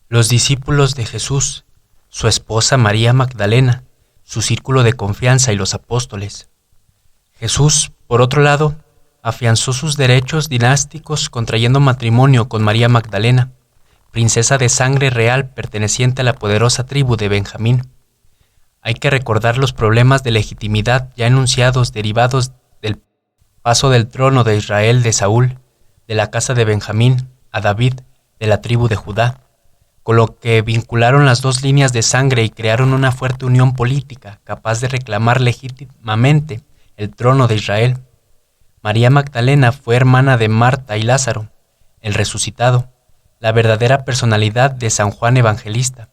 Los discípulos de Jesús, su esposa María Magdalena, su círculo de confianza y los apóstoles. Jesús, por otro lado, afianzó sus derechos dinásticos contrayendo matrimonio con María Magdalena, princesa de sangre real perteneciente a la poderosa tribu de Benjamín. Hay que recordar los problemas de legitimidad ya enunciados derivados del paso del trono de Israel de Saúl, de la casa de Benjamín, a David, de la tribu de Judá, con lo que vincularon las dos líneas de sangre y crearon una fuerte unión política capaz de reclamar legítimamente el trono de Israel. María Magdalena fue hermana de Marta y Lázaro, el resucitado, la verdadera personalidad de San Juan Evangelista.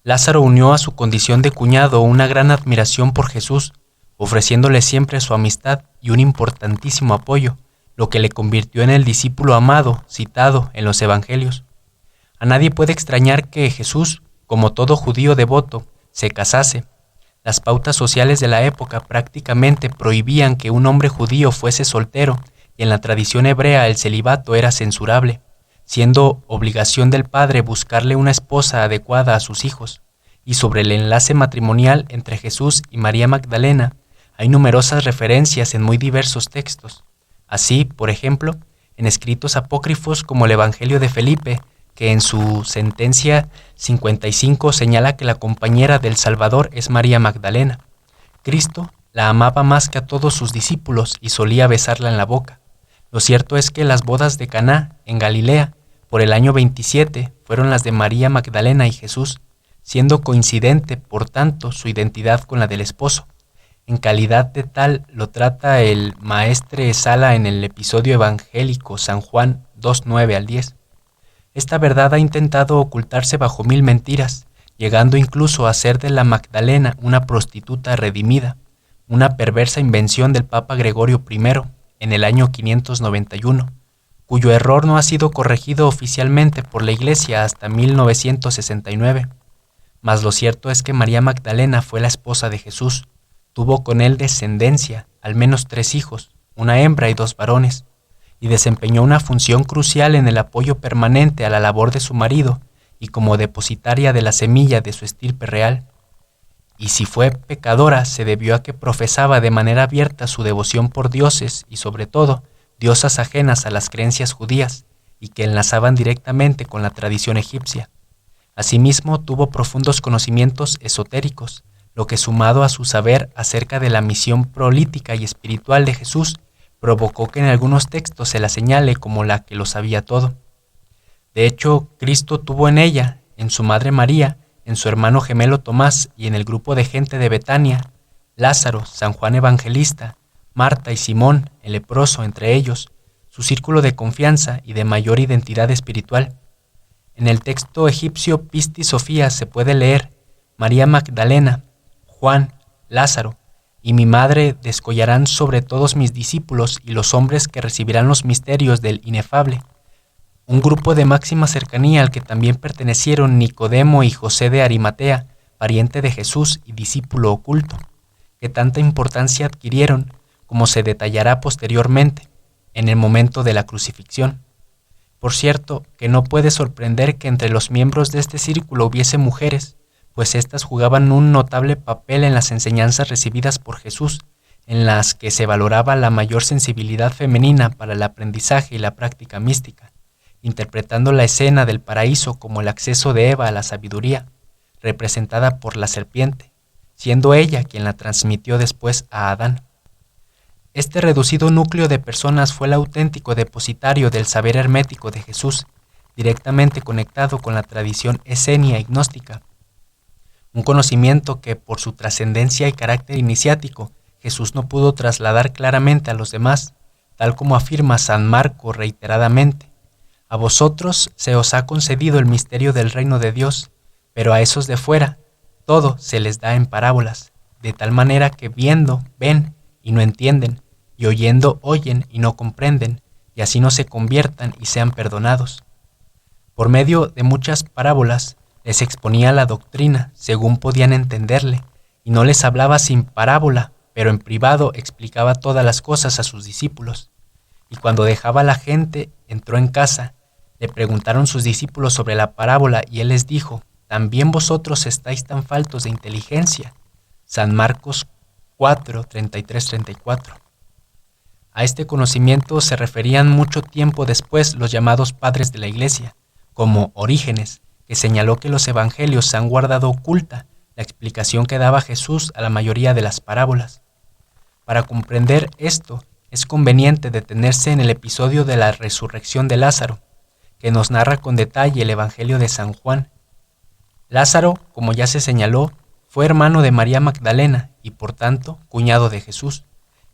Lázaro unió a su condición de cuñado una gran admiración por Jesús, ofreciéndole siempre su amistad y un importantísimo apoyo, lo que le convirtió en el discípulo amado citado en los Evangelios. A nadie puede extrañar que Jesús, como todo judío devoto, se casase. Las pautas sociales de la época prácticamente prohibían que un hombre judío fuese soltero, y en la tradición hebrea el celibato era censurable, siendo obligación del padre buscarle una esposa adecuada a sus hijos. Y sobre el enlace matrimonial entre Jesús y María Magdalena hay numerosas referencias en muy diversos textos. Así, por ejemplo, en escritos apócrifos como el Evangelio de Felipe, que en su sentencia 55 señala que la compañera del Salvador es María Magdalena. Cristo la amaba más que a todos sus discípulos y solía besarla en la boca. Lo cierto es que las bodas de Caná, en Galilea, por el año 27, fueron las de María Magdalena y Jesús, siendo coincidente, por tanto, su identidad con la del esposo. En calidad de tal lo trata el Maestre Sala en el episodio evangélico San Juan 2:9 al 10. Esta verdad ha intentado ocultarse bajo mil mentiras, llegando incluso a hacer de la Magdalena una prostituta redimida, una perversa invención del Papa Gregorio I en el año 591, cuyo error no ha sido corregido oficialmente por la Iglesia hasta 1969. Mas lo cierto es que María Magdalena fue la esposa de Jesús, tuvo con él descendencia, al menos 3 hijos, una hembra y 2 varones, y desempeñó una función crucial en el apoyo permanente a la labor de su marido y como depositaria de la semilla de su estirpe real. Y si fue pecadora, se debió a que profesaba de manera abierta su devoción por dioses y sobre todo diosas ajenas a las creencias judías y que enlazaban directamente con la tradición egipcia. Asimismo, tuvo profundos conocimientos esotéricos, lo que sumado a su saber acerca de la misión prolítica y espiritual de Jesús, provocó que en algunos textos se la señale como la que lo sabía todo. De hecho, Cristo tuvo en ella, en su madre María, en su hermano gemelo Tomás y en el grupo de gente de Betania, Lázaro, San Juan Evangelista, Marta y Simón, el leproso, entre ellos, su círculo de confianza y de mayor identidad espiritual. En el texto egipcio Pistis Sofía se puede leer: María Magdalena, Juan, Lázaro y mi madre descollarán sobre todos mis discípulos y los hombres que recibirán los misterios del inefable. Un grupo de máxima cercanía al que también pertenecieron Nicodemo y José de Arimatea, pariente de Jesús y discípulo oculto, que tanta importancia adquirieron, como se detallará posteriormente, en el momento de la crucifixión. Por cierto, que no puede sorprender que entre los miembros de este círculo hubiese mujeres, pues éstas jugaban un notable papel en las enseñanzas recibidas por Jesús, en las que se valoraba la mayor sensibilidad femenina para el aprendizaje y la práctica mística, interpretando la escena del paraíso como el acceso de Eva a la sabiduría, representada por la serpiente, siendo ella quien la transmitió después a Adán. Este reducido núcleo de personas fue el auténtico depositario del saber hermético de Jesús, directamente conectado con la tradición esenia y gnóstica, un conocimiento que, por su trascendencia y carácter iniciático, Jesús no pudo trasladar claramente a los demás, tal como afirma San Marco reiteradamente: a vosotros se os ha concedido el misterio del reino de Dios, pero a esos de fuera todo se les da en parábolas, de tal manera que viendo ven y no entienden, y oyendo oyen y no comprenden, y así no se conviertan y sean perdonados. Por medio de muchas parábolas les exponía la doctrina según podían entenderle, y no les hablaba sin parábola, pero en privado explicaba todas las cosas a sus discípulos. Y cuando dejaba a la gente, entró en casa, Le preguntaron sus discípulos sobre la parábola y él les dijo: ¿también vosotros estáis tan faltos de inteligencia? San Marcos 4, 33-34. A este conocimiento se referían mucho tiempo después los llamados padres de la Iglesia, como Orígenes, que señaló que los evangelios han guardado oculta la explicación que daba Jesús a la mayoría de las parábolas. Para comprender esto, es conveniente detenerse en el episodio de la resurrección de Lázaro, que nos narra con detalle el Evangelio de San Juan. Lázaro, como ya se señaló, fue hermano de María Magdalena y por tanto cuñado de Jesús,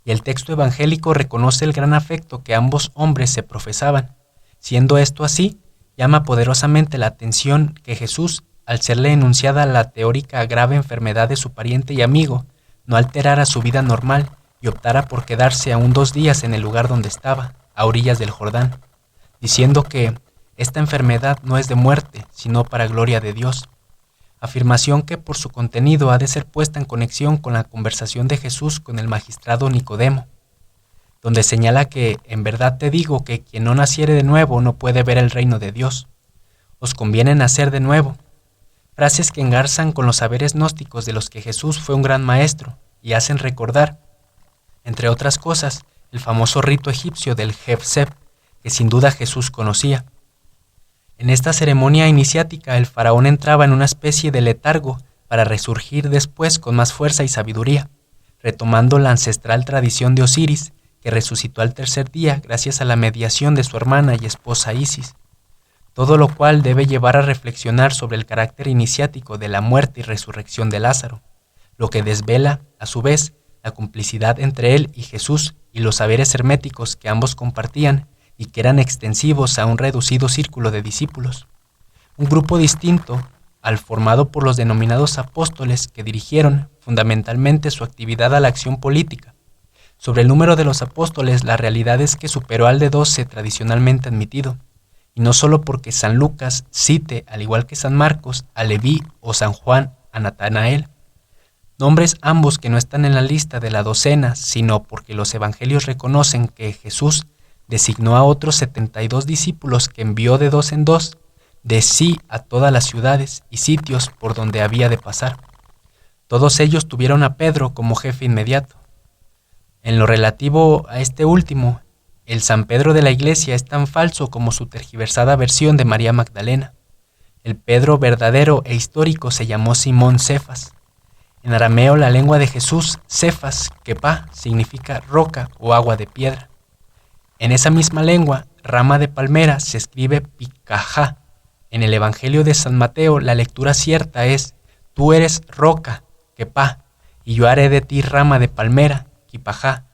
y el texto evangélico reconoce el gran afecto que ambos hombres se profesaban. Siendo esto así, llama poderosamente la atención que Jesús, al serle enunciada la teórica grave enfermedad de su pariente y amigo, no alterara su vida normal y optara por quedarse aún 2 días en el lugar donde estaba, a orillas del Jordán, diciendo que esta enfermedad no es de muerte, sino para gloria de Dios. Afirmación que por su contenido ha de ser puesta en conexión con la conversación de Jesús con el magistrado Nicodemo, donde señala que en verdad te digo que quien no naciere de nuevo no puede ver el reino de Dios. Os conviene nacer de nuevo. Frases que engarzan con los saberes gnósticos de los que Jesús fue un gran maestro y hacen recordar, entre otras cosas, el famoso rito egipcio del Jefsep, que sin duda Jesús conocía. En esta ceremonia iniciática el faraón entraba en una especie de letargo para resurgir después con más fuerza y sabiduría, retomando la ancestral tradición de Osiris, que resucitó al 3er día gracias a la mediación de su hermana y esposa Isis. Todo lo cual debe llevar a reflexionar sobre el carácter iniciático de la muerte y resurrección de Lázaro, lo que desvela, a su vez, la complicidad entre él y Jesús y los saberes herméticos que ambos compartían y que eran extensivos a un reducido círculo de discípulos, un grupo distinto al formado por los denominados apóstoles que dirigieron fundamentalmente su actividad a la acción política. Sobre el número de los apóstoles, la realidad es que superó al de 12 tradicionalmente admitido, y no solo porque San Lucas cite, al igual que San Marcos, a Leví o San Juan a Natanael, nombres ambos que no están en la lista de la docena, sino porque los evangelios reconocen que Jesús designó a otros 72 discípulos que envió de 2 en 2, de sí a todas las ciudades y sitios por donde había de pasar. Todos ellos tuvieron a Pedro como jefe inmediato. En lo relativo a este último, el San Pedro de la Iglesia es tan falso como su tergiversada versión de María Magdalena. El Pedro verdadero e histórico se llamó Simón Cefas. En arameo, la lengua de Jesús, Cefas, Kepá, significa roca o agua de piedra. En esa misma lengua, rama de palmera, se escribe Picajá. En el Evangelio de San Mateo, la lectura cierta es: tú eres roca, Kepá, y yo haré de ti rama de palmera, Kipajá.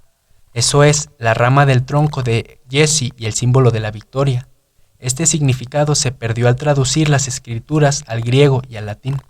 Eso es, la rama del tronco de Jesse y el símbolo de la victoria. Este significado se perdió al traducir las escrituras al griego y al latín.